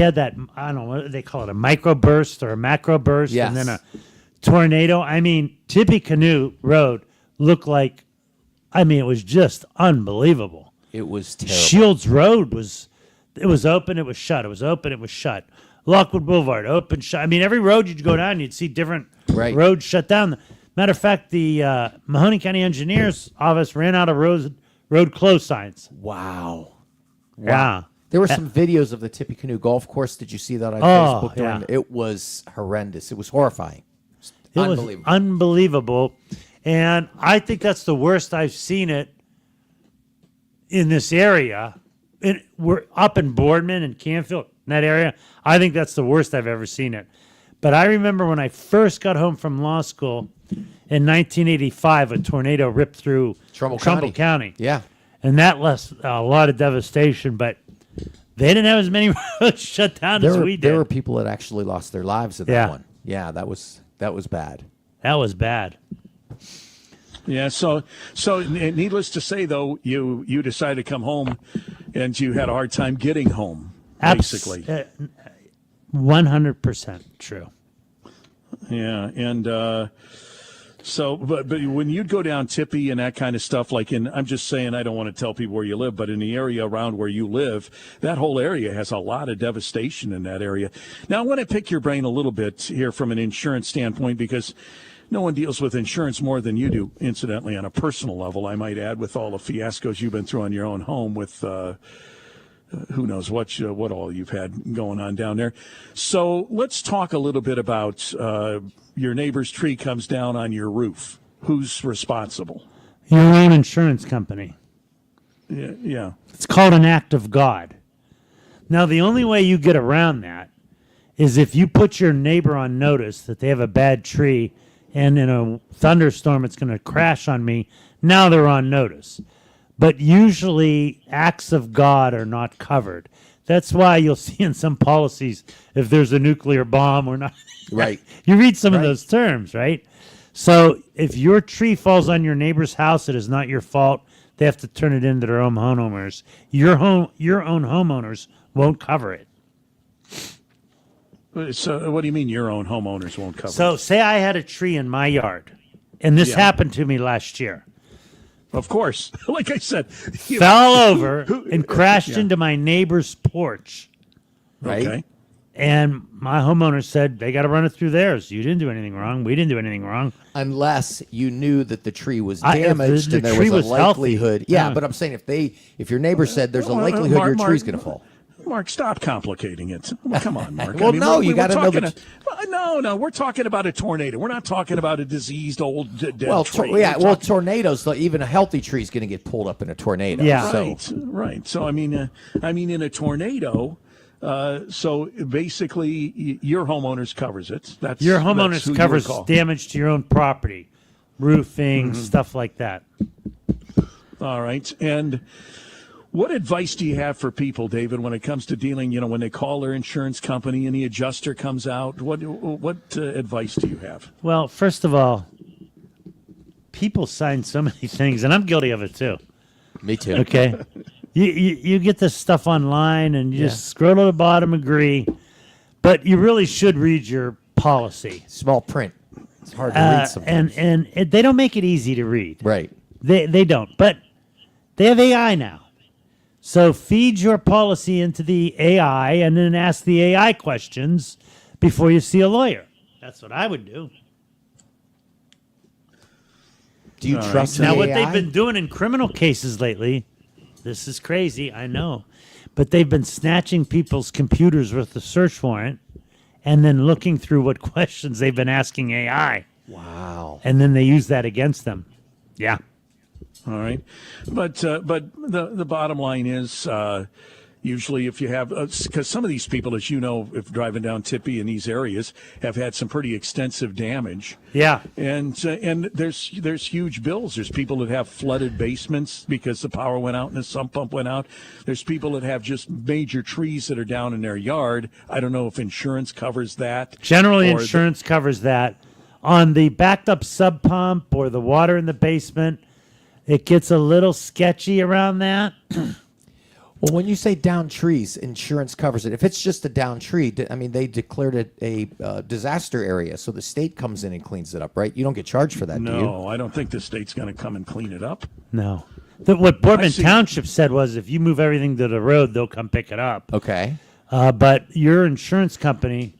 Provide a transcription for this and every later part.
had that, I don't know what they call it, a microburst or a macroburst, Yes. and then a tornado. I mean, Tippecanoe Road looked like, I mean, it was just unbelievable. It was terrible. Shields Road was open, it was shut. It was open, it was shut. Lockwood Boulevard, open, shut. I mean, every road you'd go down, you'd see different roads shut down. Matter of fact, the Mahoning County Engineers Office ran out of road closed signs. Wow. Yeah. There were some videos of the Tippecanoe Golf Course. Did you see that on Facebook? It was horrendous. It was horrifying. It was unbelievable. And I think that's the worst I've seen it in this area. We're up in Boardman and Canfield, in that area. I think that's the worst I've ever seen it. But I remember when I first got home from law school in 1985, a tornado ripped through Trumbull County. Yeah. And that left a lot of devastation, but they didn't have as many roads shut down as we did. There were people that actually lost their lives at that one. Yeah, that was bad. That was bad. Yeah, so needless to say, though, you decided to come home, and you had a hard time getting home, basically. 100% true. Yeah, and so, but when you'd go down Tippy and that kind of stuff, I'm just saying, I don't want to tell people where you live, but in the area around where you live, that whole area has a lot of devastation in that area. Now, I want to pick your brain a little bit here from an insurance standpoint, because no one deals with insurance more than you do, incidentally, on a personal level, I might add, with all the fiascos you've been through on your own home with who knows what all you've had going on down there. So let's talk a little bit about your neighbor's tree comes down on your roof. Who's responsible? Your own insurance company. Yeah. It's called an act of God. Now, the only way you get around that is if you put your neighbor on notice that they have a bad tree and in a thunderstorm it's going to crash on me. Now they're on notice. But usually acts of God are not covered. That's why you'll see in some policies if there's a nuclear bomb or not. Right. You read some of those terms, right? So if your tree falls on your neighbor's house, it is not your fault. They have to turn it into their own homeowners. Your own homeowners won't cover it. So what do you mean your own homeowners won't cover it? So say I had a tree in my yard, and this happened to me last year. Of course. Like I said. Fell over and crashed into my neighbor's porch. Right. Okay. And my homeowner said, they got to run it through theirs. You didn't do anything wrong. We didn't do anything wrong. Unless you knew that the tree was If damaged the and there tree was a was healthy. likelihood. Yeah, but I'm saying if your neighbor said there's a likelihood your tree's going to fall. Mark, stop complicating it. Well, come on, Mark. Well, no, you got to know that. No, we're talking about a tornado. We're not talking about a diseased old dead tree. Tornadoes. Even a healthy tree is going to get pulled up in a tornado. Yeah, right. So I mean, in a tornado. So basically, your homeowners covers it. Your homeowners covers damage to your own property, roofing, stuff like that. All right, and. What advice do you have for people, David, when it comes to dealing, when they call their insurance company and the adjuster comes out? What advice do you have? Well, first of all, people sign so many things, and I'm guilty of it too. Me too. Okay. You get this stuff online, and you just scroll to the bottom, agree, but you really should read your policy. Small print. It's hard to read sometimes. And they don't make it easy to read. Right. They don't, but they have AI now. So feed your policy into the AI and then ask the AI questions before you see a lawyer. That's what I would do. Do you trust the Now, what AI? they've been doing in criminal cases lately, this is crazy, I know, but they've been snatching people's computers with the search warrant and then looking through what questions they've been asking AI. Wow. And then they use that against them. Yeah. All right, but the bottom line is usually if you have because some of these people, as you know, if driving down Tippy in these areas, have had some pretty extensive damage. Yeah, and there's huge bills. There's people that have flooded basements because the power went out and the sump pump went out. There's people that have just major trees that are down in their yard. I don't know if insurance covers that. Generally, insurance covers that. On the backed up sub pump or the water in the basement, it gets a little sketchy around that. Well, when you say down trees, insurance covers it. If it's just a down tree, I mean, they declared it a disaster area, so the state comes in and cleans it up, right? You don't get charged for that, do you? No, I don't think the state's going to come and clean it up. No. What Boardman see. Township said was if you move everything to the road, they'll come pick it up. Okay. But your insurance company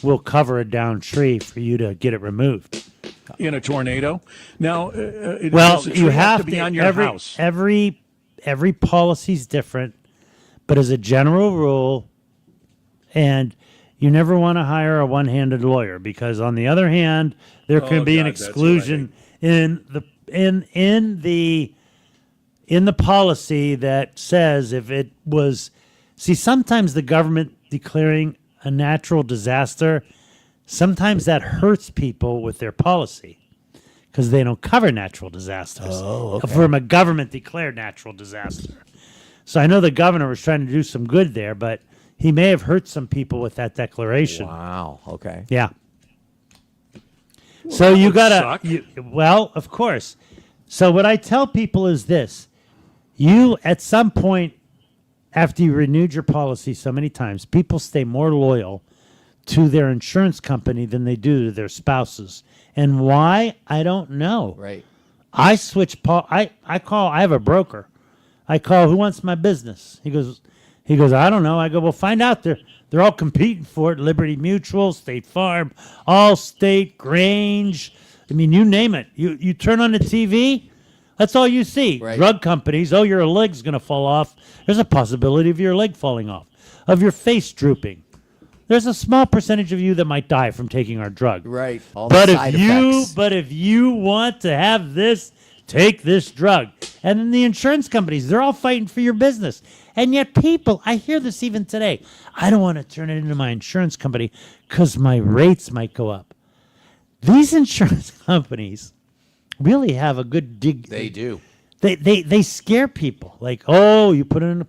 will cover a down tree for you to get it removed. In a tornado. Now, Well, does the you tree have to be to, on your house. every policy's different, but as a general rule, and you never want to hire a one-handed lawyer because on the other hand, there can be an God, that's what I exclusion in the policy that says if it was, see, sometimes the government declaring a natural disaster, sometimes that hurts people with their policy because they don't cover natural disasters from a government declared natural disaster. So I know the governor was trying to do some good there, but he may have hurt some people with that declaration. Wow. Okay. Yeah. So you would suck. gotta, well, of course. So what I tell people is this: you at some point, after you renewed your policy so many times, people stay more loyal to their insurance company than they do to their spouses. And why? I don't know. Right. I switch. I call. I have a broker. I call. Who wants my business? He goes. I don't know. I go. Well, find out. They're all competing for it. Liberty Mutual, State Farm, Allstate, Grange. I mean, you name it. You turn on the TV. That's all you see. Right. Drug companies. Oh, your leg's going to fall off. There's a possibility of your leg falling off, of your face drooping. There's a small percentage of you that might die from taking our drug. Right. All But the side effects. if you want to have this, take this drug. And then the insurance companies, they're all fighting for your business. And yet people, I hear this even today. I don't want to turn it into my insurance company because my rates might go up. These insurance companies really have a good dig. They do. They scare people. Like, oh, you put in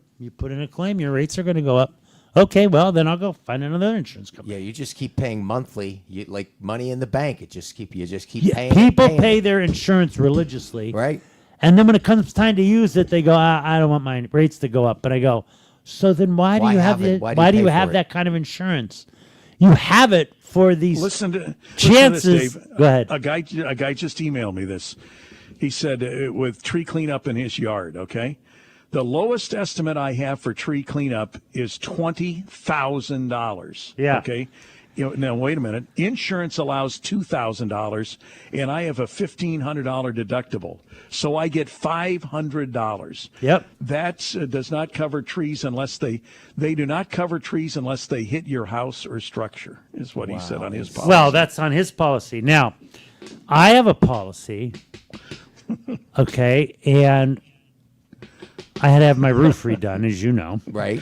a claim, your rates are going to go up. Okay, well, then I'll go find another insurance company. Yeah, you just keep paying monthly. You like money in the bank. You just keep Yeah, paying. people paying pay it. their insurance religiously. Right. And then when it comes time to use it, they go, I don't want my rates to go up. But I go, so then why do Why you have have it? it? Why Why do do you you pay have for that kind of insurance? You have it for these Listen chances. to this, Dave. Go ahead. A guy just emailed me this. He said with tree cleanup in his yard, okay? The lowest estimate I have for tree cleanup is $20,000. Yeah. Okay. Now wait a minute. Insurance allows $2,000, and I have a $1,500 deductible, so I get $500. Yep. That does not cover trees unless they do not cover trees unless they hit your house or structure. Is what he said on his policy. Well, that's on his policy. Now, I have a policy, okay, and I had to have my roof redone, as you know. Right.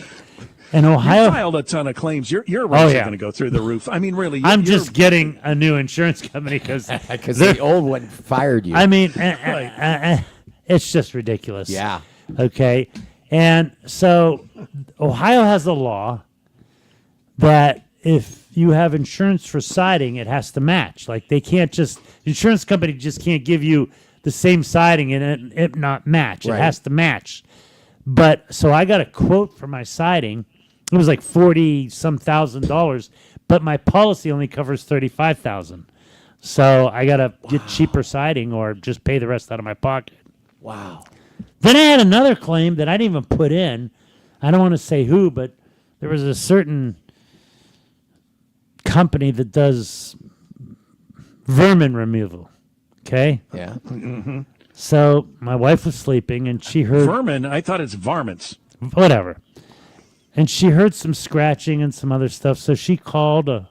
And You Ohio, filed a ton of claims. Your rates are yeah. going to go through the roof. I mean, really. I'm just getting a new insurance company because Because the old one fired you. I mean, it's just ridiculous. yeah. Okay. And so Ohio has a law that if you have insurance for siding, it has to match. Like they can't insurance company just can't give you the same siding and it not match. Right. It has to match. But so I got a quote for my siding. It was like $40-some thousand, but my policy only covers $35,000. So I got to get cheaper siding or just pay the rest out of my pocket. Wow. Then I had another claim that I didn't even put in. I don't want to say who, but there was a certain company that does vermin removal. Okay? Yeah. So my wife was sleeping and she heard vermin. I thought it's varmints. whatever. And she heard some scratching and some other stuff. So she called a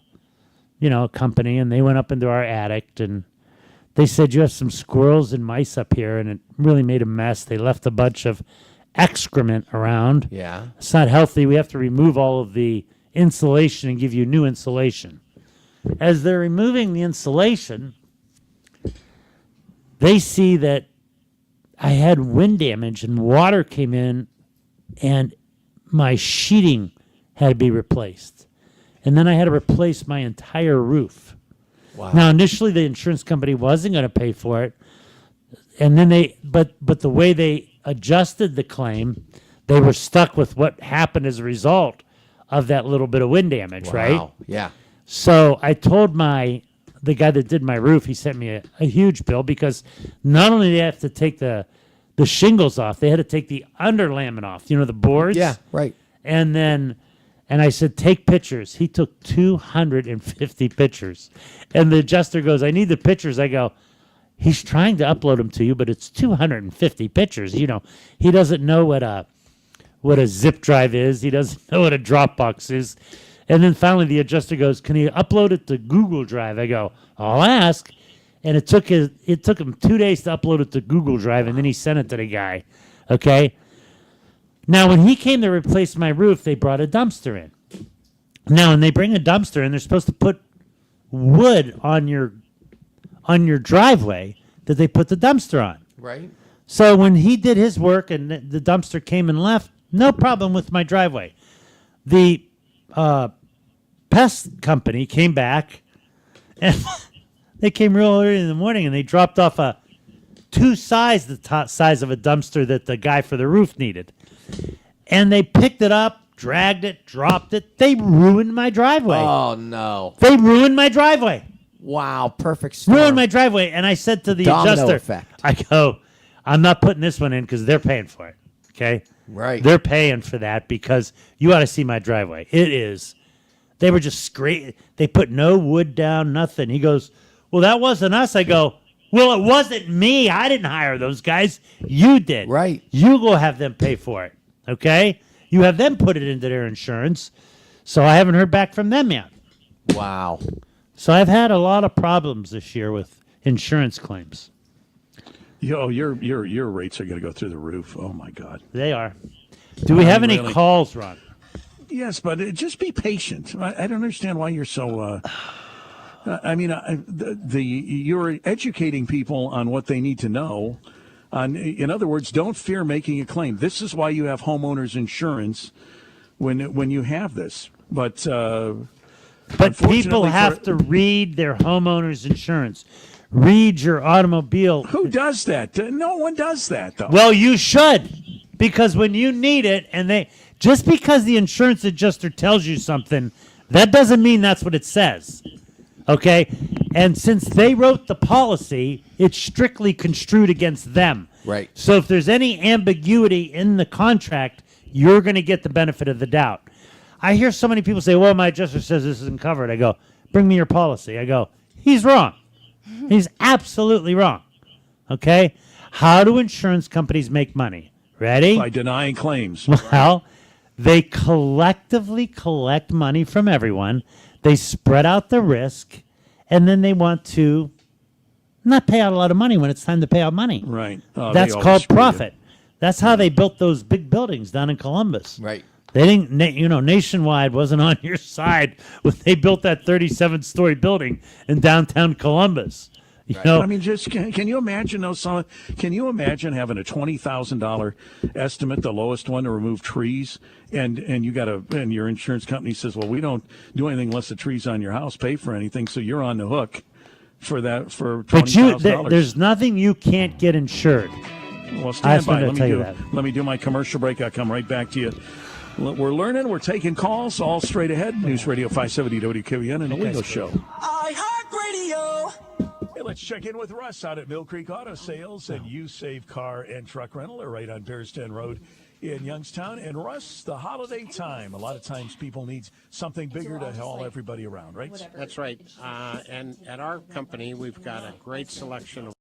company and they went up into our attic and they said, you have some squirrels and mice up here. And it really made a mess. They left a bunch of excrement around. Yeah. It's not healthy. We have to remove all of the insulation and give you new insulation. As they're removing the insulation, they see that I had wind damage and water came in and my sheeting had to be replaced. And then I had to replace my entire roof. Wow. Now, initially, the insurance company wasn't going to pay for it. And then but the way they adjusted the claim, they were stuck with what happened as a result of that little bit of wind damage, right? Wow. Yeah. So I told the guy that did my roof, he sent me a huge bill because not only did they have to take the shingles off, they had to take the underlayment off, the boards. Yeah. Right. And I said, take pictures. He took 250 pictures. And the adjuster goes, I need the pictures. I go, he's trying to upload them to you, but it's 250 pictures. He doesn't know what a zip drive is. He doesn't know what a Dropbox is. And then finally the adjuster goes, can you upload it to Google Drive? I go, I'll ask. And it took him 2 days to upload it to Google Drive, and then he sent it to the guy. Okay? Now, when he came to replace my roof, they brought a dumpster in. Now, when they bring a dumpster in, they're supposed to put wood on your driveway that they put the dumpster on. Right. So when he did his work and the dumpster came and left, no problem with my driveway. The pest company came back, and they came real early in the morning, and they dropped off the top size of a dumpster that the guy for the roof needed. And they picked it up, dragged it, dropped it. They ruined my driveway. Oh no. They ruined my driveway. Wow. Perfect storm. Ruined my driveway. And I said to the Domino adjuster, effect. I go, I'm not putting this one in because they're paying for it. Okay? Right. They're paying for that because you ought to see my driveway. It is. They were just scraping. They put no wood down, nothing. He goes, well, that wasn't us. I go, well, it wasn't me. I didn't hire those guys. You did. Right. You go have them pay for it. Okay? You have them put it into their insurance. So I haven't heard back from them yet. Wow. So I've had a lot of problems this year with insurance claims. Yo, your rates are going to go through the roof. Oh my God. They are. Do we have any really? calls, Ron? Yes, but just be patient. I don't understand why you're so. I mean, you're educating people on what they need to know. In other words, don't fear making a claim. This is why you have homeowners insurance when you have this. But people unfortunately have to read their homeowner's insurance. Read your automobile. Who does that? No one does that, though. Well, you should, because when you need it, just because the insurance adjuster tells you something, that doesn't mean that's what it says. Okay? And since they wrote the policy, it's strictly construed against them. Right. So if there's any ambiguity in the contract, you're going to get the benefit of the doubt. I hear so many people say, well, my adjuster says this isn't covered. I go, bring me your policy. I go, he's wrong. He's absolutely wrong. Okay? How do insurance companies make money? Ready? By denying claims. Well, they collectively collect money from everyone. They spread out the risk, and then they want to not pay out a lot of money when it's time to pay out money. Right. Oh, That's they always called screw you. profit. That's how they built those big buildings down in Columbus. Right. They didn't, Nationwide wasn't on your side when they built that 37-story building in downtown Columbus. You know, I mean, just can you imagine those? Can you imagine having a $20,000 estimate, the lowest one, to remove trees, and your insurance company says, well, we don't do anything unless the tree's on your house, pay for anything, so you're on the hook for that for $20,000. there's nothing you can't get insured. Well, I stand just by. wanted to tell you that. Let me do my commercial break. I'll come right back to you. We're learning. We're taking calls. All straight ahead. News Radio 570 WKBN and the Legal Show. iHeartRadio. Hey, let's check in with Russ out at Mill Creek Auto Sales and You Save Car and Truck Rental. They're right on Bearsden Road in Youngstown. And Russ, the holiday time. A lot of times people need something bigger to haul everybody around, right? That's right. And at our company, we've got a great selection of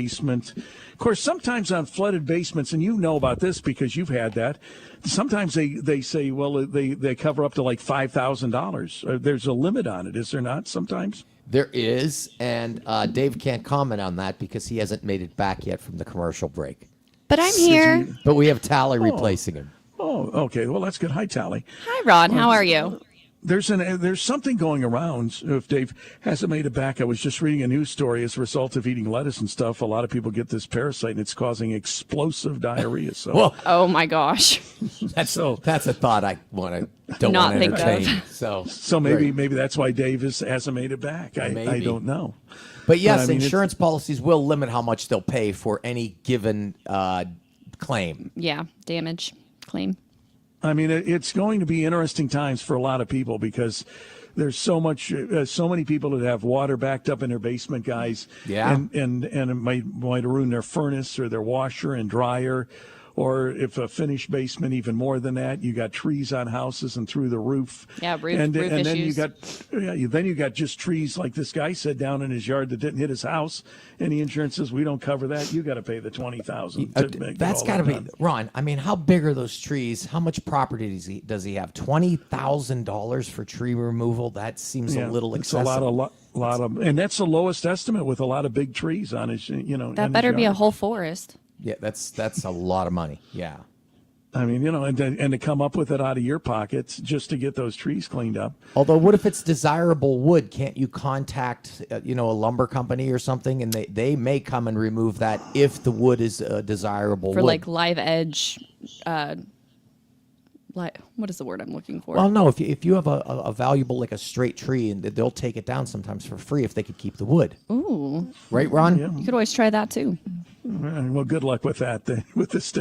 basement. Of course, sometimes on flooded basements, and you know about this because you've had that, sometimes they say, well, they cover up to like $5,000. There's a limit on it, is there not sometimes? There is, and Dave can't comment on that because he hasn't made it back yet from the commercial break. But I'm here. But we have Tally replacing him. Oh, okay. Well, that's good. Hi, Tally. Hi, Ron. How are you? There's something going around. If Dave hasn't made it back, I was just reading a news story. As a result of eating lettuce and stuff, a lot of people get this parasite, and it's causing explosive diarrhea. So, Well, Oh my gosh. that's a thought I don't Not want to think of. entertain. So maybe that's why Dave hasn't made it back. I Maybe. don't know. But yes, I mean, insurance policies will limit how much they'll pay for any given claim. Yeah, damage claim. I mean, it's going to be interesting times for a lot of people because there's so many people that have water backed up in their basement, guys. Yeah. And it might ruin their furnace or their washer and dryer. Or if a finished basement, even more than that, you got trees on houses and through the roof. Yeah, roof and then issues. you got just trees like this guy said down in his yard that didn't hit his house, and the insurance says we don't cover that. You got to pay the $20,000. That's got to be Ron. I mean, how big are those trees? How much property does he have? $20,000 for tree removal? That seems a little it's excessive. a lot of, and that's the lowest estimate with a lot of big trees on his. That better be a whole forest. Yeah, that's a lot of money. Yeah. I mean, and to come up with it out of your pockets just to get those trees cleaned up. Although, what if it's desirable wood? Can't you contact, a lumber company or something, and they may come and remove that if the wood is desirable For wood? like live edge, what is the word I'm looking for? Well, no. If you have a valuable, like a straight tree, and they'll take it down sometimes for free if they could keep the wood. Ooh, Right, Ron? you could always try that too. Well, good luck with that. With this,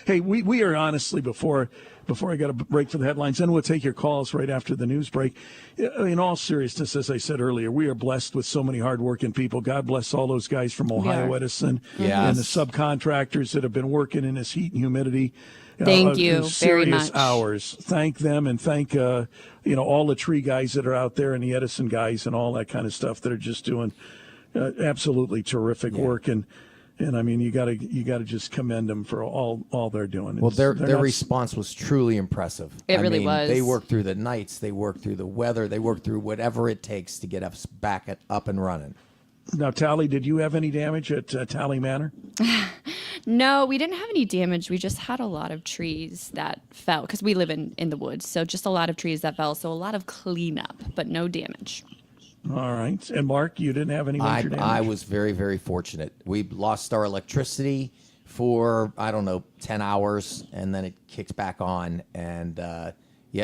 hey, we are honestly before I got a break for the headlines, then we'll take your calls right after the news break. In all seriousness, as I said earlier, we are blessed with so many hardworking people. God bless all those guys from Ohio are. Edison Yes. and the subcontractors that have been working in this heat and humidity. Thank you in very serious much. hours. Thank them and thank all the tree guys that are out there and the Edison guys and all that kind of stuff that are just doing absolutely terrific work. And I mean, you got to just commend them for all they're doing. Well, their They're not- response was truly impressive. It I really mean, was. They worked through the nights, they worked through the weather, they worked through whatever it takes to get us back up and running. Now, Tally, did you have any damage at Tally Manor? No, we didn't have any damage. We just had a lot of trees that fell because we live in the woods. So just a lot of trees that fell. So a lot of cleanup, but no damage. All right. And Mark, you didn't have any major damage? I was very, very fortunate. We lost our electricity for, 10 hours, and then it kicked back on, and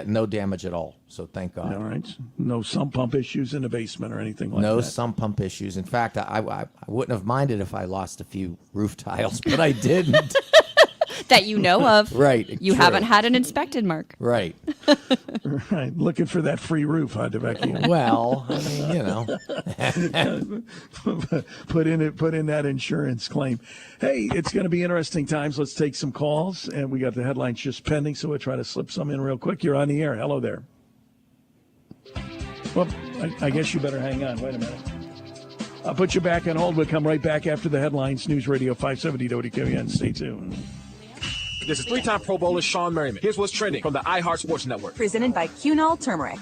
no damage at all. So thank God. All right. No sump pump issues in the basement or anything like No that? sump pump issues. In fact, I wouldn't have minded if I lost a few roof tiles, but I didn't. That you know of. Right, You true. haven't had it inspected, Mark. Right. Right. Looking for that free roof, huh, DeVecchio? Well, I mean, Put in that insurance claim. Hey, it's going to be interesting times. Let's take some calls, and we got the headlines just pending, so we'll try to slip some in real quick. You're on the air. Hello there. Well, I guess you better hang on. Wait a minute. I'll put you back on hold. We'll come right back after the headlines. News Radio 570 WKN. Stay tuned. This is three-time Pro Bowler Sean Merriman. Here's what's trending from the iHeart Sports Network. Presented by Cunol Turmeric.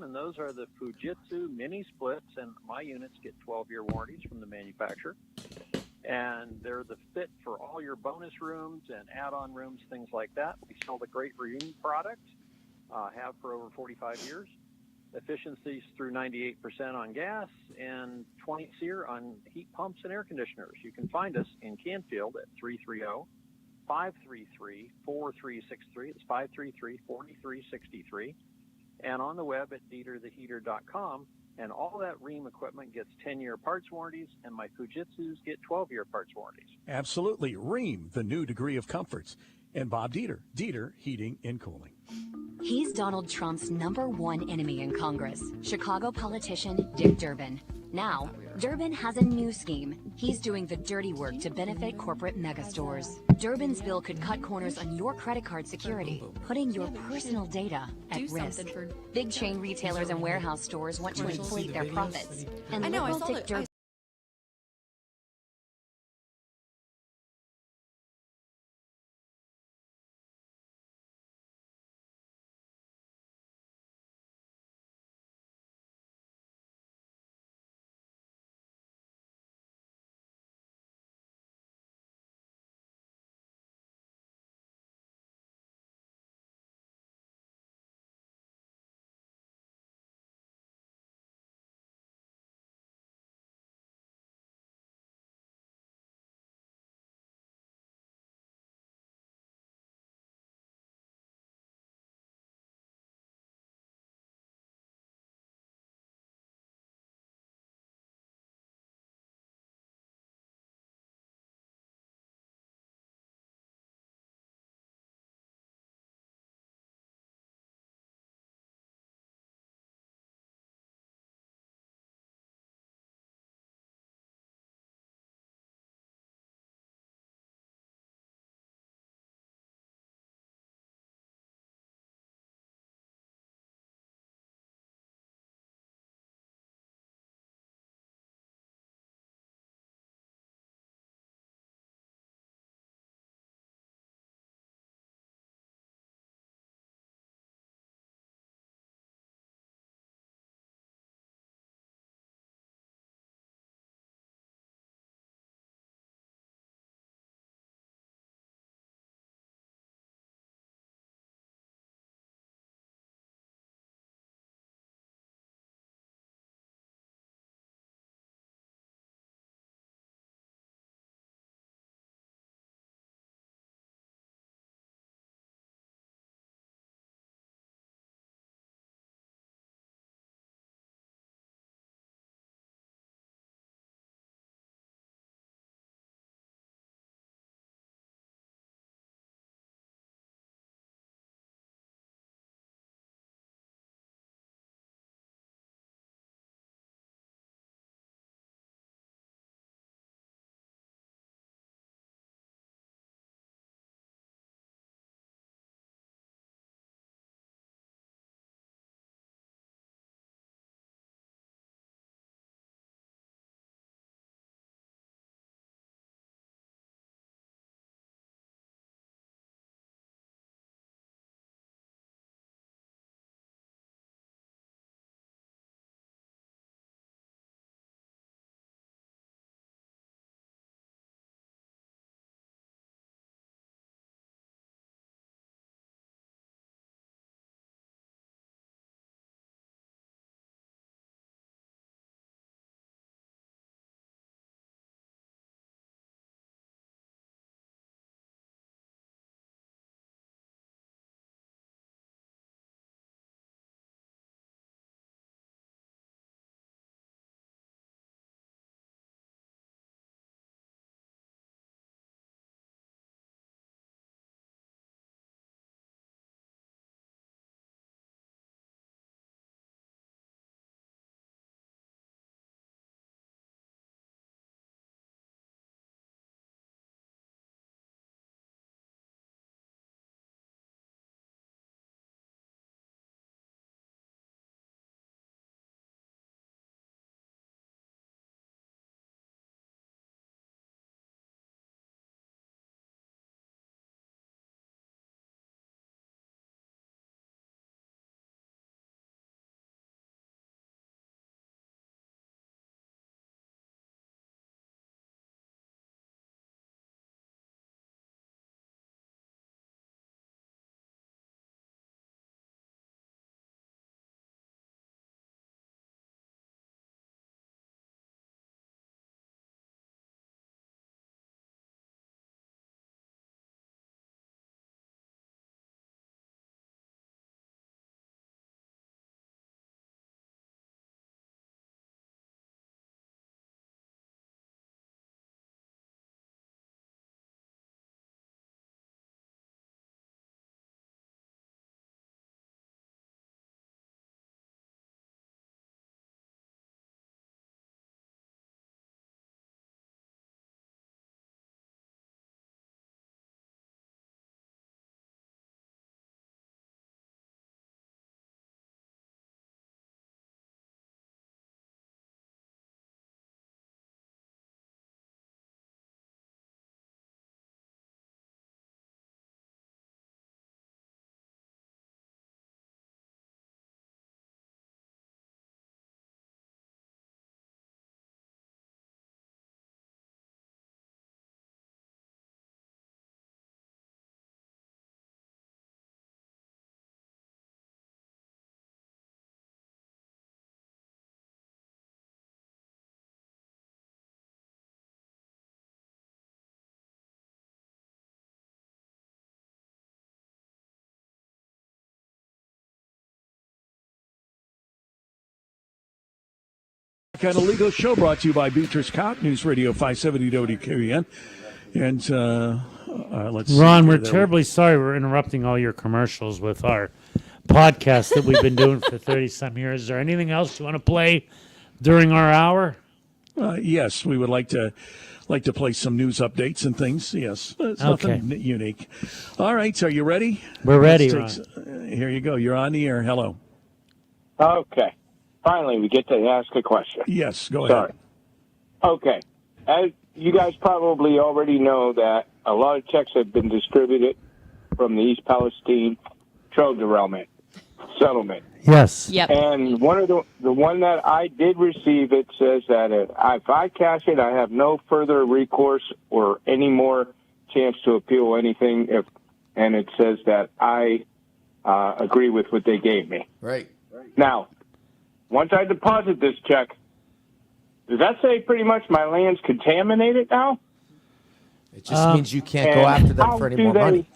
And those are the Fujitsu mini splits, and my units get 12-year warranties from the manufacturer. And they're the fit for all your bonus rooms and add-on rooms, things like that. We sell the Great Room product, have for over 45 years. Efficiencies through 98% on gas and 20 SEER on heat pumps and air conditioners. You can find us in Canfield at 330-533-4363. It's 533-4363. And on the web at dietertheheater.com. And all that Rheem equipment gets 10-year parts warranties, and my Fujitsus get 12-year parts warranties. Absolutely. Rheem, the new degree of comforts. And Bob Dieter, Dieter Heating and Cooling. He's Donald Trump's #1 enemy in Congress, Chicago politician Dick Durbin. Now, Durbin has a new scheme. He's doing the dirty work to benefit corporate megastores. Durbin's bill could cut corners on your credit card security, putting your personal data at Do risk. something for Big chain retailers and warehouse stores want to inflate their profits. And I know, I liberal saw Dick it. Durbin back on a legal show brought to you by Beatrice Cott, News Radio 570 WQEN. And let's see. Ron, here. we're terribly sorry we're interrupting all your commercials with our podcast that we've been doing for 30-some years. Is there anything else you want to play during our hour? Yes, we would like to play some news updates and things. Yes, it's nothing unique. All right, are you ready? We're ready, Here you go. You're on the air. Hello. Okay. Finally, we get to ask a question. Yes, go Sorry. ahead. Okay. As you guys probably already know that a lot of checks have been distributed from the East Palestine trail derailment settlement. Yes. Yep. And one of the one that I did receive, it says that if I cash it, I have no further recourse or any more chance to appeal anything. And it says that I agree with what they gave me. Right. Now, once I deposit this check, does that say pretty much my land's contaminated now? It just means you can't go after them for any more money.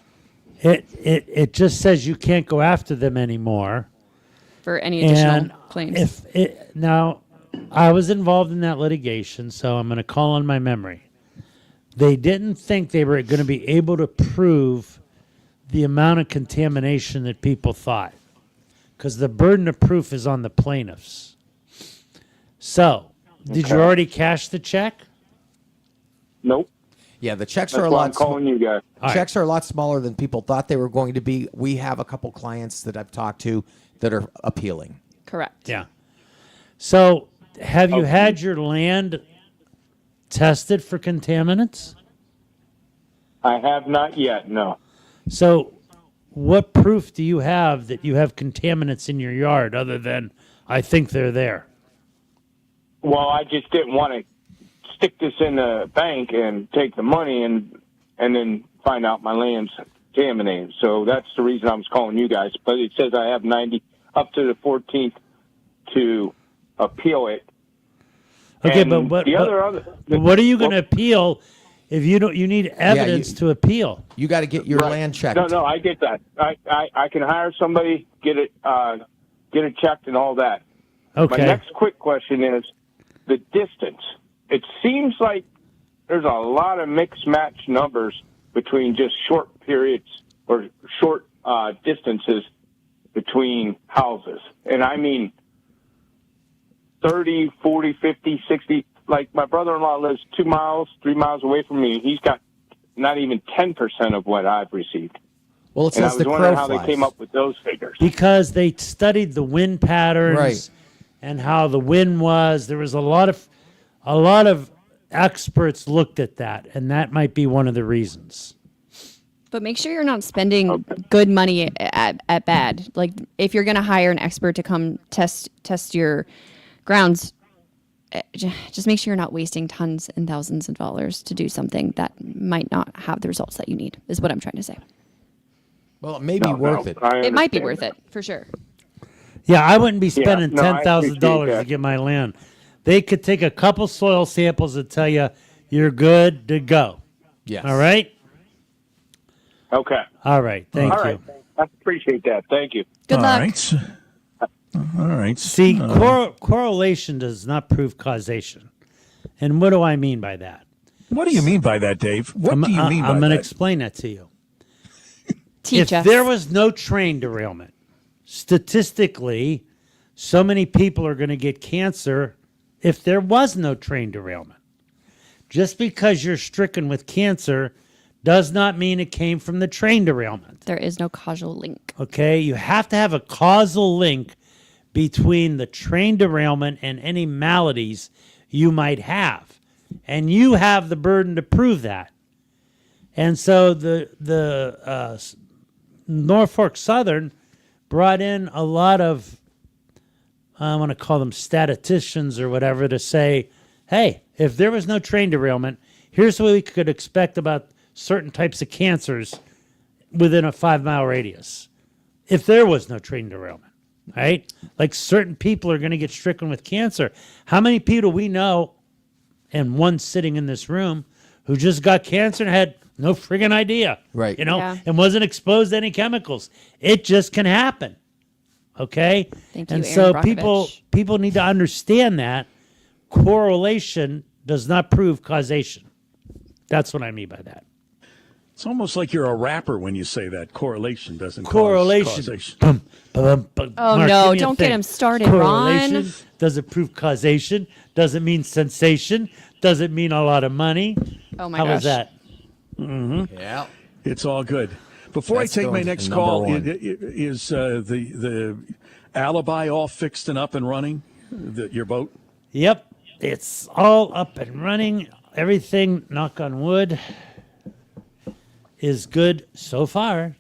It just says you can't go after them anymore. For any additional And claims. Now, I was involved in that litigation, so I'm going to call on my memory. They didn't think they were going to be able to prove the amount of contamination that people thought, because the burden of proof is on the plaintiffs. So, did you already cash the check? Nope. Yeah, the checks That's are a why lot. I'm calling you guys. Checks are a lot smaller than people thought they were going to be. We have a couple clients that I've talked to that are appealing. Correct. Yeah. So, have you had your land tested for contaminants? I have not yet, no. So, what proof do you have that you have contaminants in your yard other than I think they're there? Well, I just didn't want to stick this in the bank and take the money and then find out my land's contaminated. So that's the reason I was calling you guys. But it says I have 90 up to the 14th to appeal it. Okay, And but what are you going to appeal if you don't? You need evidence to appeal. You got to get your land checked. No, I get that. I can hire somebody, get it checked and all that. Okay. My next quick question is the distance. It seems like there's a lot of mixed match numbers between just short periods or short distances between houses. And I mean 30, 40, 50, 60. Like my brother-in-law lives 2 miles, 3 miles away from me. He's got not even 10% of what I've received. Well, it And I says was the wondering crow how they flies. came up with those figures. Because they studied the wind patterns Right. and how the wind was. There was a lot of experts looked at that, and that might be one of the reasons. But make sure you're not spending good money at bad. Like if you're going to hire an expert to come test your grounds, just make sure you're not wasting tons and thousands of dollars to do something that might not have the results that you need. Is what I'm trying to say. Well, it may be worth it. It might be worth it for sure. Yeah, I wouldn't be spending no, I $10,000 to appreciate get my land. They could take a couple soil samples and tell you you're good to go. Yes. All right? Okay. All right. Thank All you. right. I appreciate that. Thank you. Good luck. All right. See, correlation does not prove causation. And what do I mean by that? What do you mean by that, Dave? What do you mean by I'm going to that? explain that to you. Teach If us. there was no train derailment, statistically, so many people are going to get cancer if there was no train derailment. Just because you're stricken with cancer does not mean it came from the train derailment. There is no causal link. Okay? You have to have a causal link between the train derailment and any maladies you might have. And you have the burden to prove that. And so the Norfolk Southern brought in a lot of, I want to call them statisticians or whatever, to say, hey, if there was no train derailment, here's what we could expect about certain types of cancers within a 5-mile radius. If there was no train derailment, right? Like certain people are going to get stricken with cancer. How many people we know, and one sitting in this room, who just got cancer and had no friggin' idea, Right. Yeah. and wasn't exposed to any chemicals. It just can happen. Okay? Thank you, and Aaron so Brockovich. people need to understand that correlation does not prove causation. That's what I mean by that. It's almost like you're a rapper when you say that. Correlation doesn't Correlation. cause causation. Oh, Mark, no, give me a don't get thing. him started, Correlation Ron. doesn't prove causation. Doesn't mean sensation. Doesn't mean a lot of money. Oh, my How gosh. was that? Yeah. It's all good. Before That's I take my going next to number call, one. is the alibi all fixed and up and running? Your boat? Yep. It's all up and running. Everything, knock on wood, is good so far.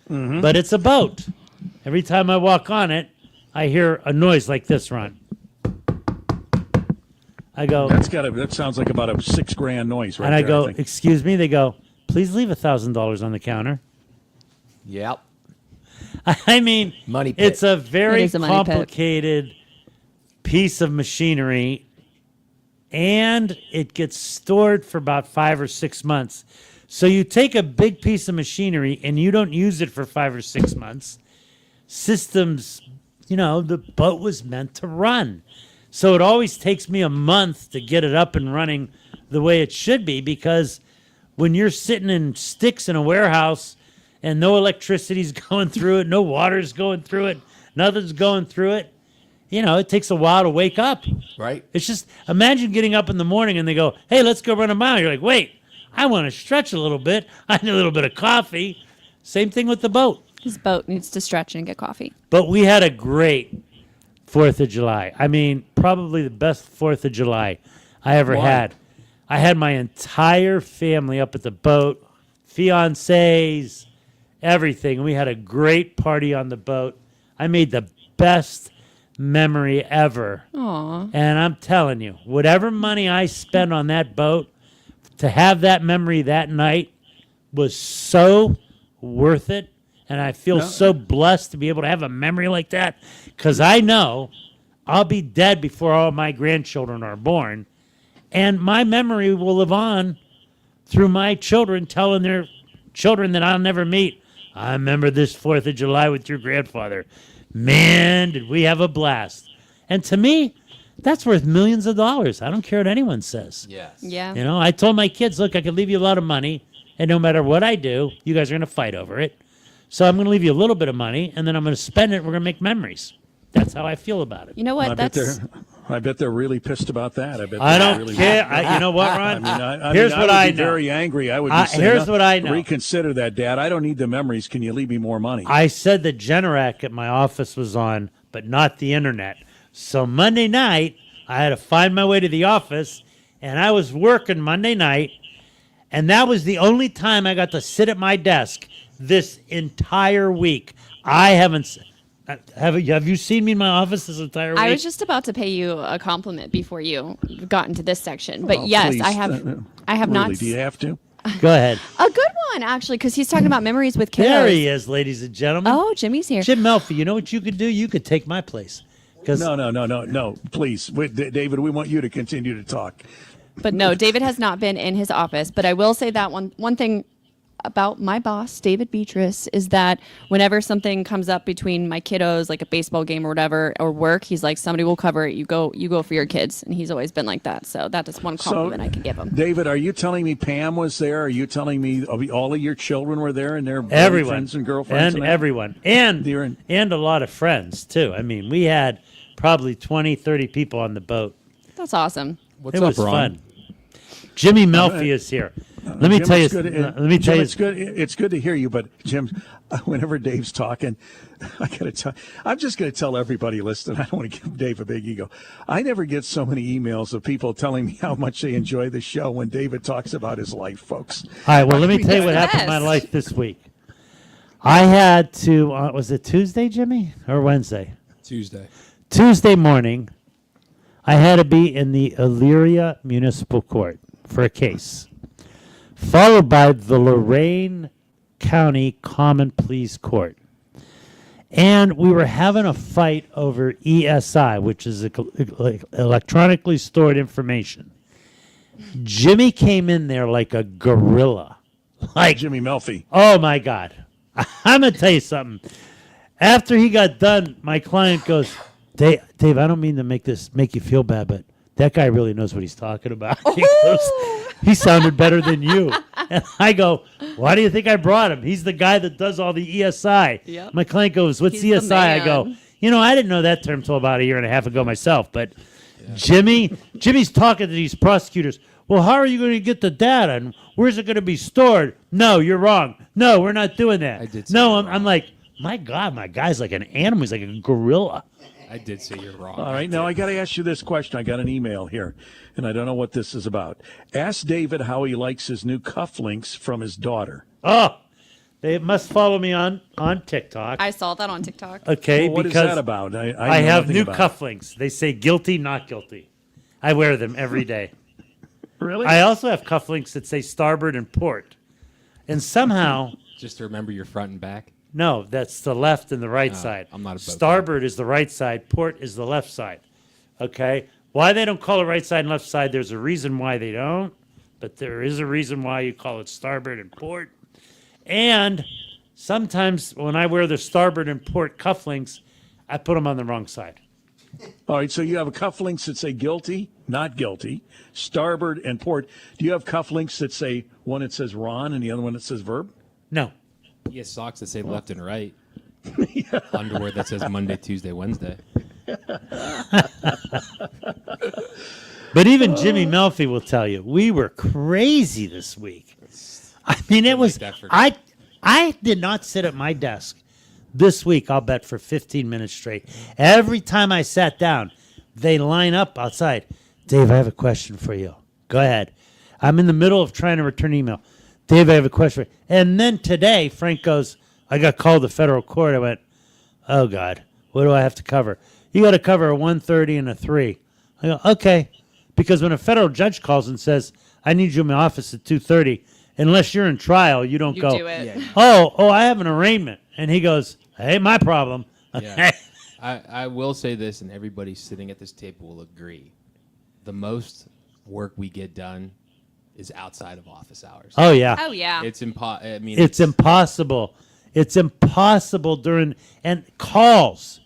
But it's a boat. Every time I walk on it, I hear a noise like this, Ron. I go, That sounds like about a $6,000 noise, right? and I there, go, think. excuse me. They go, please leave $1,000 on the counter. Yep. I mean, Money pit. it's a very It is a money pit. complicated piece of machinery, and it gets stored for about 5 or 6 months. So you take a big piece of machinery and you don't use it for 5 or 6 months. Systems, the boat was meant to run. So it always takes me a month to get it up and running the way it should be, because when you're sitting in sticks in a warehouse and no electricity's going through it, no water's going through it, nothing's going through it, it takes a while to wake up. Right. It's just, imagine getting up in the morning and they go, hey, let's go run a mile. You're like, wait, I want to stretch a little bit. I need a little bit of coffee. Same thing with the boat. His boat needs to stretch and get coffee. But we had a great 4th of July. I mean, probably the best 4th of July I ever Why? had. I had my entire family up at the boat, fiancés, everything. We had a great party on the boat. I made the best memory ever. Aw. And I'm telling you, whatever money I spent on that boat, to have that memory that night was so worth it. And I feel so blessed to be able to have a memory like that, because I know I'll be dead before all my grandchildren are born. And my memory will live on through my children telling their children that I'll never meet. I remember this 4th of July with your grandfather. Man, did we have a blast. And to me, that's worth millions of dollars. I don't care what anyone says. Yes. Yeah. I told my kids, look, I could leave you a lot of money, and no matter what I do, you guys are going to fight over it. So I'm going to leave you a little bit of money, and then I'm going to spend it. We're going to make memories. That's how I feel about it. You know what? I bet they're really pissed about that. I bet I they're don't really care. You know what, Ron? Here's what I I would be know. very angry. I would be saying, here's what I know. Reconsider that, Dad. I don't need the memories. Can you leave me more money? I said the Generac at my office was on, but not the internet. So Monday night, I had to find my way to the office, and I was working Monday night, and that was the only time I got to sit at my desk this entire week. I haven't. Have you seen me in my office this entire week? I was just about to pay you a compliment before you got into this section, but yes, please. I have Really, not. do you have to? Go ahead. A good one, actually, because he's talking about memories with kiddos. There he is, ladies and gentlemen. Oh, Jimmy's here. Jim Melfi, you know what you could do? You could take my place. No. Please, David, we want you to continue to talk. But no, David has not been in his office. But I will say that one thing about my boss, David Beatrice, is that whenever something comes up between my kiddos, like a baseball game or whatever, or work, he's like, somebody will cover it. You go for your kids. And he's always been like that. So that is one compliment I can give him. David, are you telling me Pam was there? Are you telling me all of your children were there and their Everyone. friends and girlfriends? And that? everyone. And a lot of friends, too. I mean, we had probably 20, 30 people on the boat. That's awesome. It was fun. Jimmy Melfi is here. Let me Jim, tell you. it's good- Let me tell Jim, you. It's good. It's good to hear you, but Jim, whenever Dave's talking, I gotta tell. I'm just gonna tell everybody listening. I don't want to give Dave a big ego. I never get so many emails of people telling me how much they enjoy the show when David talks about his life, folks. All right. Well, let me tell you what That's the happened in my best. life this week. I had to. Was it Tuesday, Jimmy, or Wednesday? Tuesday. Tuesday morning, I had to be in the Elyria Municipal Court for a case, followed by the Lorain County Common Pleas Court. And we were having a fight over ESI, which is electronically stored information. Jimmy came in there like a gorilla. Like Jimmy Melfi. Oh, my God. I'm going to tell you something. After he got done, my client goes, Dave, I don't mean to make you feel bad, but that guy really knows what he's talking about. He goes, he sounded better than you. And I go, why do you think I brought him? He's the guy that does all the ESI. Yep. My client goes, what's He's the ESI? I go, man. I didn't know that term until about a year and a half ago myself. But Jimmy's talking to these prosecutors. Well, how are you going to get the data? And where's it going to be stored? No, you're wrong. No, we're not doing that. I did say No, you're I'm like, my God, my guy's like an animal. He's like a gorilla. I did say you're wrong. All right, now I got to ask you this question. I got an email here, and I don't know what this is about. Ask David how he likes his new cufflinks from his daughter. Oh, they must follow me on TikTok. I saw that on TikTok. Okay, Well, what is because that about? I know have nothing new about it. cufflinks. They say guilty, not guilty. I wear them every day. Really? I also have cufflinks that say starboard and port. And somehow, Just to remember your front and back. no, that's the left and the right Oh, side. I'm not a boat Starboard is the right side, port is the left side. Okay? Why they don't call it right side and left side, there's a reason why they don't, but there is a reason why you call it starboard and port. And sometimes when I wear the starboard and port cufflinks, I put them on the wrong side. All right, so you have cufflinks that say guilty, not guilty, starboard and port. Do you have cufflinks that say one that says Ron and the other one that says verb? No. He has socks that say left and right. Underwear that says Monday, Tuesday, Wednesday. But even Jimmy Melfi will tell you, we were crazy this week. I mean, it was, that for- I did not sit at my desk this week, I'll bet, for 15 minutes straight. Every time I sat down, they line up outside. Dave, I have a question for you. Go ahead. I'm in the middle of trying to return an email. Dave, I have a question for you. And then today, Frank goes, I got called to federal court. I went, oh, God, what do I have to cover? You got to cover a 1:30 and a 3. I go, okay. Because when a federal judge calls and says, I need you in my office at 2:30, unless you're in trial, you don't You go, do it. oh, I have an arraignment. And he goes, hey, my problem. Yeah. I will say this, and everybody sitting at this table will agree. The most work we get done is outside of office hours. Oh, yeah. Oh, yeah. It's I mean, It's impossible. It's impossible during, and calls.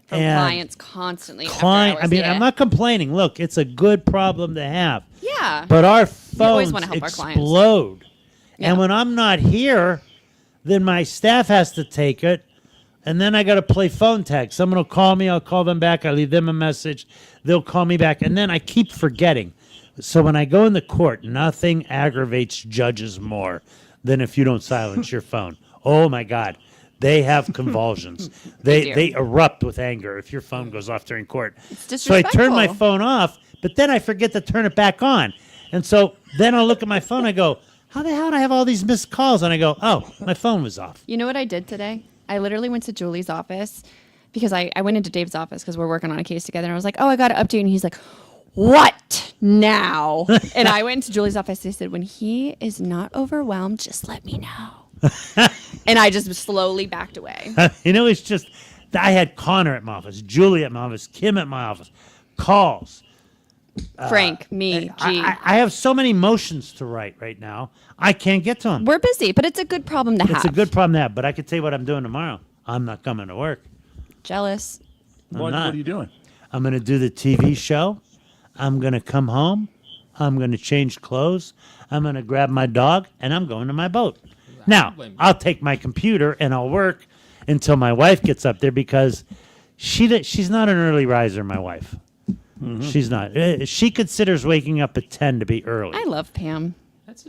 From and clients constantly. after client. I hours, mean, yeah. I'm not complaining. Look, it's a good problem to have. Yeah. But our always phones wanna help our clients. explode. Yeah. And when I'm not here, then my staff has to take it. And then I got to play phone tag. Someone will call me. I'll call them back. I leave them a message. They'll call me back. And then I keep forgetting. So when I go in the court, nothing aggravates judges more than if you don't silence your phone. Oh, my God. They have convulsions. They erupt with anger if your phone goes off during court. It's So I turn my disrespectful. phone off, but then I forget to turn it back on. And so then I'll look at my phone. I go, how the hell do I have all these missed calls? And I go, oh, my phone was off. You know what I did today? I literally went to Julie's office because I went into Dave's office because we're working on a case together. And I was like, oh, I got to update. And he's like, what now? And I went to Julie's office. They said, when he is not overwhelmed, just let me know. And I just slowly backed away. It's just, I had Connor at my office, Julie at my office, Kim at my office, calls. Frank, me, G. I have so many motions to write right now. I can't get to them. We're busy, but it's a good problem to have. It's a good problem to have, but I can tell you what I'm doing tomorrow. I'm not coming to work. Jealous. What not. are you doing? I'm going to do the TV show. I'm going to come home. I'm going to change clothes. I'm going to grab my dog, and I'm going to my boat. Now, I'll take my computer, and I'll work until my wife gets up there because she's not an early riser, my wife. Mm-hmm. She's not. She considers waking up at 10 to be early. I love Pam. That's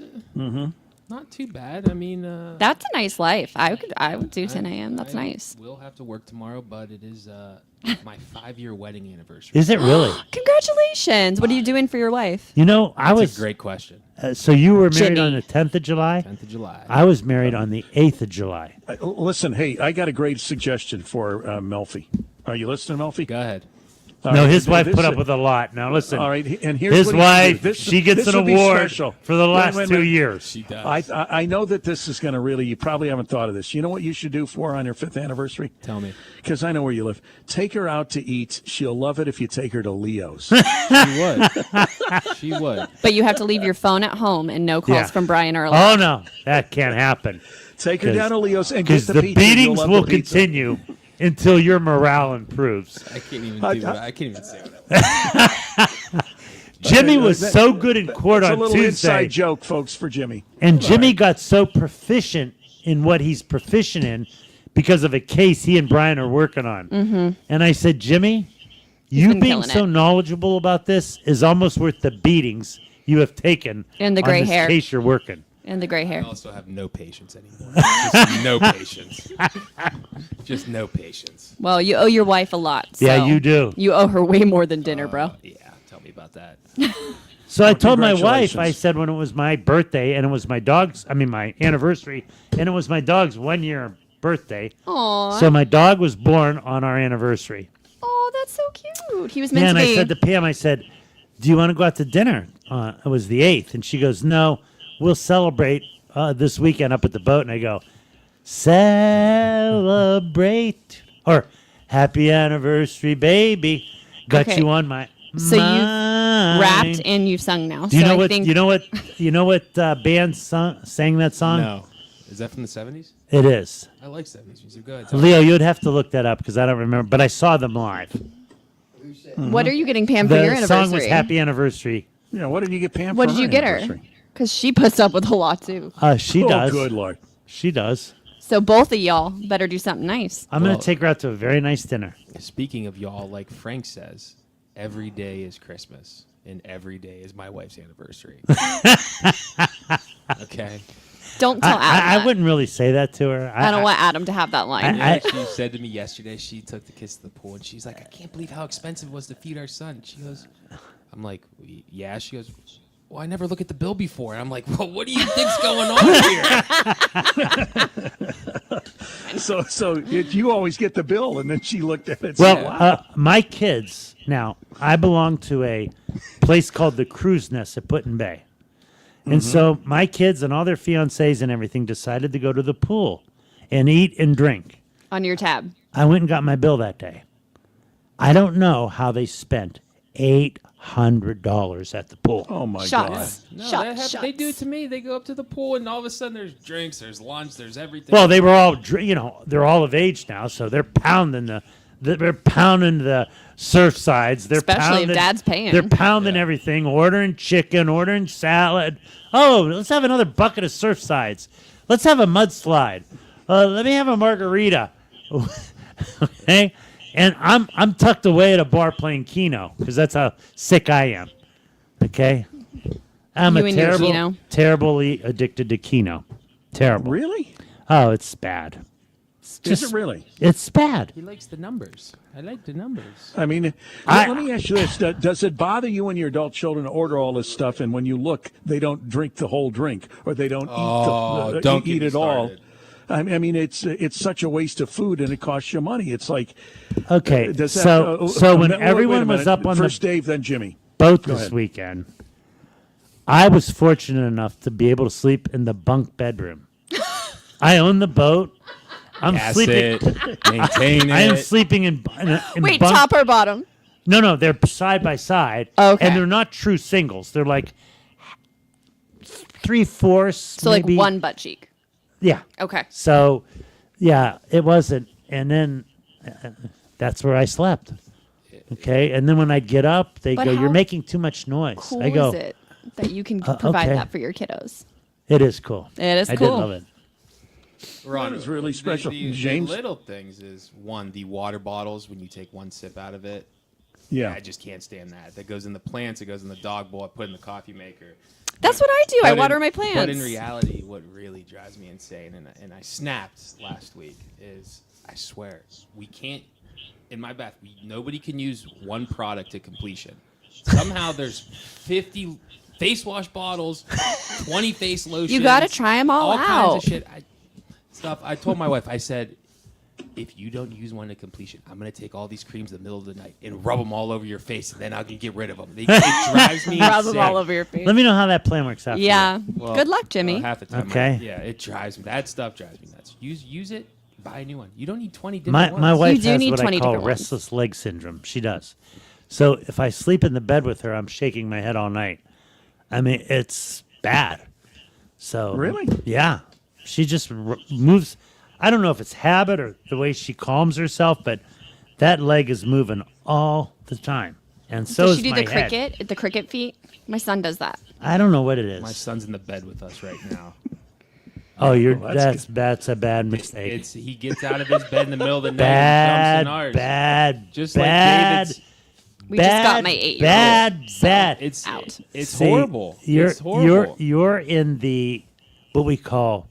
not too bad. I mean, That's a nice life. I would do 10 a.m. That's nice. We'll have to work tomorrow, but it is my 5-year wedding anniversary. Is it really? Congratulations. What are you doing for your wife? I That's was a great question. So you were married Jimmy. on the 10th of July? 10th of July. I was married on the 8th of July. Listen, hey, I got a great suggestion for Melfi. Are you listening, Melfi? Go ahead. All No, right, his wife this put up is- with a lot. Now listen. All right, and here's his what he should do. wife, This- she gets this an would be award special. for the Wait, last wait, 2 wait. years. She does. I know that this is going to really, you probably haven't thought of this. You know what you should do for her on her 5th anniversary? Tell me. Because I know where you live. Take her out to eat. She'll love it if you take her to Leo's. She would. She would. But you have to leave your phone at home and no calls Yeah. from Brian early. Oh no, that can't happen. Take her down to Leo's and get Because the the pizza. You'll beatings love will the pizza. continue until your morale improves. I can't even do that. I can't even say that. Jimmy was so good in court That's on a little Tuesday. inside joke, folks, for Jimmy. And Jimmy got so proficient in what he's proficient in because of a case he and Brian are working on. Mm-hmm. And I said, Jimmy, you been being killing so it. knowledgeable about this is almost worth the beatings you have taken And the on gray this hair. case you're working. And the gray hair. I also have no patience anymore. Just no patience. Just no patience. Well, you owe your wife a lot. Yeah, so you do. You owe her way more than dinner, bro. Yeah, tell me about that. So I told my wife, congratulations. I said when it was my birthday and it was my my anniversary, and it was my dog's 1 year birthday. Aw. So my dog was born on our anniversary. Oh, that's so cute. He was meant Yeah, and to I be. said to Pam, I said, do you want to go out to dinner? It was the 8th. And she goes, no, we'll celebrate this weekend up at the boat. And I go, celebrate. Or happy anniversary, baby. Got Okay. you on my So you've mind. rapped and you've sung now. Do you so know I what? think You know what band sang that song? No. Is that from the 70s? It is. I like 70s music. Go ahead. Leo, you'd have to look that up because I don't remember. But I saw them live. What are you getting Pam for your The anniversary? song was "Happy Anniversary." Yeah, what did you get Pam What for did you get her? anniversary? Because she puts up with a lot too. She Oh, does. good Lord. She does. So both of y'all better do something nice. I'm Well- going to take her out to a very nice dinner. Speaking of y'all, like Frank says, every day is Christmas and every day is my wife's anniversary. Okay. Don't tell Adam. I that. wouldn't really say that to her. I don't want Adam to have that line. You know what she said to me yesterday, she took the kids to the pool and she's like, I can't believe how expensive it was to feed our son. She goes, I'm like, yeah. She goes, well, I never look at the bill before. And I'm like, well, what do you think's going on here? So you always get the bill, and then she looked at it. and Well, said, wow. my kids, now, I belong to a place called the Cruise Nest at Put-in Bay. And so my kids and all their fiancés and everything decided to go to the pool and eat and drink. On your tab. I went and got my bill that day. I don't know how they spent $800 at the pool. Oh my Shots. God! No, Shots. they do it to me. They go up to the pool and all of a sudden there's drinks, there's lunch, there's everything. Well, they were all, they're all of age now, so they're pounding the surf sides. They're Especially if pounding, Dad's paying. They're pounding everything, ordering chicken, ordering salad. Oh, let's have another bucket of surf sides. Let's have a mudslide. Let me have a margarita. Okay, and I'm tucked away at a bar playing Keno because that's how sick I am. Okay, I'm You and your Keno. terribly addicted to Keno. Terrible. Really? Oh, it's bad. Is it really? It's bad. He likes the numbers. I like the numbers. I mean, let me ask you this: does it bother you when your adult children order all this stuff, and when you look, they don't drink the whole drink, or they don't don't get eat me it all? started. I mean, it's such a waste of food, and it costs you money. It's like Okay, does that- so when wait a everyone was minute. up on First the Dave, then Jimmy. boat Go this ahead. weekend, I was fortunate enough to be able to sleep in the bunk bedroom. I own the boat. I'm Gas sleeping. it, maintain it. I am sleeping in Wait, bunk. top or bottom? No, they're side by side. Okay. And they're not true singles. They're like 3/4. So maybe. like one butt cheek. Yeah. Okay. So, yeah, it wasn't. And then that's where I slept. Okay. And then when I get up, they But go, "You're how making too much noise." Cool I go, is it that you can provide okay. that for your kiddos? "It is cool. It is I cool. did love it." That is really special. The James? little things is one, the water bottles when you take one sip out of it. Yeah. I just can't stand that. That goes in the plants. It goes in the dog bowl. I put in the coffee maker. That's what I do. I But water in- my plants. But in reality, what really drives me insane, and I snapped last week, is I swear we can't. In my bath, nobody can use one product to completion. Somehow there's 50 face wash bottles, 20 face lotions. You got to try them all kinds out. of shit. I told my wife, I said, if you don't use one to completion, I'm going to take all these creams in the middle of the night and rub them all over your face, and then I can get rid of them. It drives me Rub insane. them all over your face. Let me know how that plan works out. for Yeah. you. Well, Good luck, Jimmy. half the time, Okay. yeah, it drives me. That stuff drives me nuts. Use it. Buy a new one. You don't need 20 different My ones. wife do has need what I 20 call different ones. restless leg syndrome. She does. So if I sleep in the bed with her, I'm shaking my head all night. I mean, it's bad. So Really? yeah, she just moves. I don't know if it's habit or the way she calms herself, but that leg is moving all the time. and so Does is she do my the head. cricket? The cricket feet? My son does that. I don't know what it is. My son's in the bed with us right now. Oh, that's that's a bad mistake. It's he gets out of his bed in the middle of the night bad, and jumps in ours. bad, Just bad, like David's. We bad, just got my 8-year-old. bad. It's Out. It's See, horrible. You're It's horrible. you're in the what we call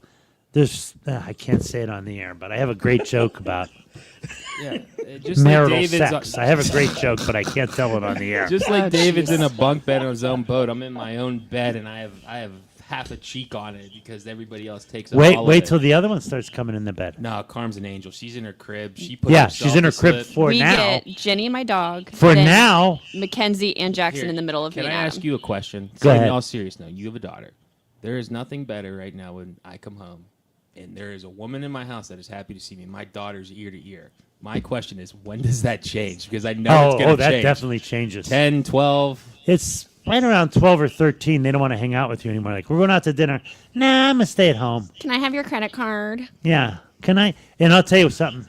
there's I can't say it on the air, but I have a great joke about Yeah, just like marital David's sex. I have a great joke, but I can't tell it on the air. Just like David's in a bunk bed on his own boat, I'm in my own bed and I have half a cheek on it because everybody else takes up all of Wait it. till the other one starts coming in the bed. No, Carm's an angel. She's in her crib. She puts Yeah, herself she's in her to crib sleep. for We now. get Jenny and my dog. For then now, Mackenzie and Jackson Here, in the middle of Can me I and ask Adam. you a question? Go In ahead. all seriousness, now you have a daughter. There is nothing better right now when I come home, and there is a woman in my house that is happy to see me. My daughter's ear to ear. My question is, when does that change? Because I know it's going to that change. definitely changes. 10, 12. It's right around 12 or 13. They don't want to hang out with you anymore. Like, we're going out to dinner. Nah, I'm going to stay at home. Can I have your credit card? Yeah. Can I? And I'll tell you something.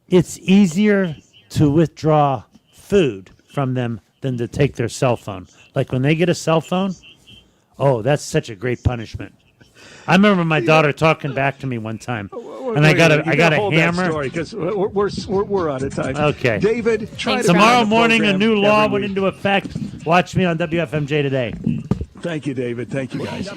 It's easier to withdraw food from them than to take their cell phone. Like when they get a cell phone, oh, that's such a great punishment. I remember my daughter talking back to me one time, and I got a hold hammer. that story because we're out of time. Okay. David, try Thanks, to Tomorrow run the morning, a program new law every went week. into effect. Watch me on WFMJ today. Thank you, David. Thank you, guys.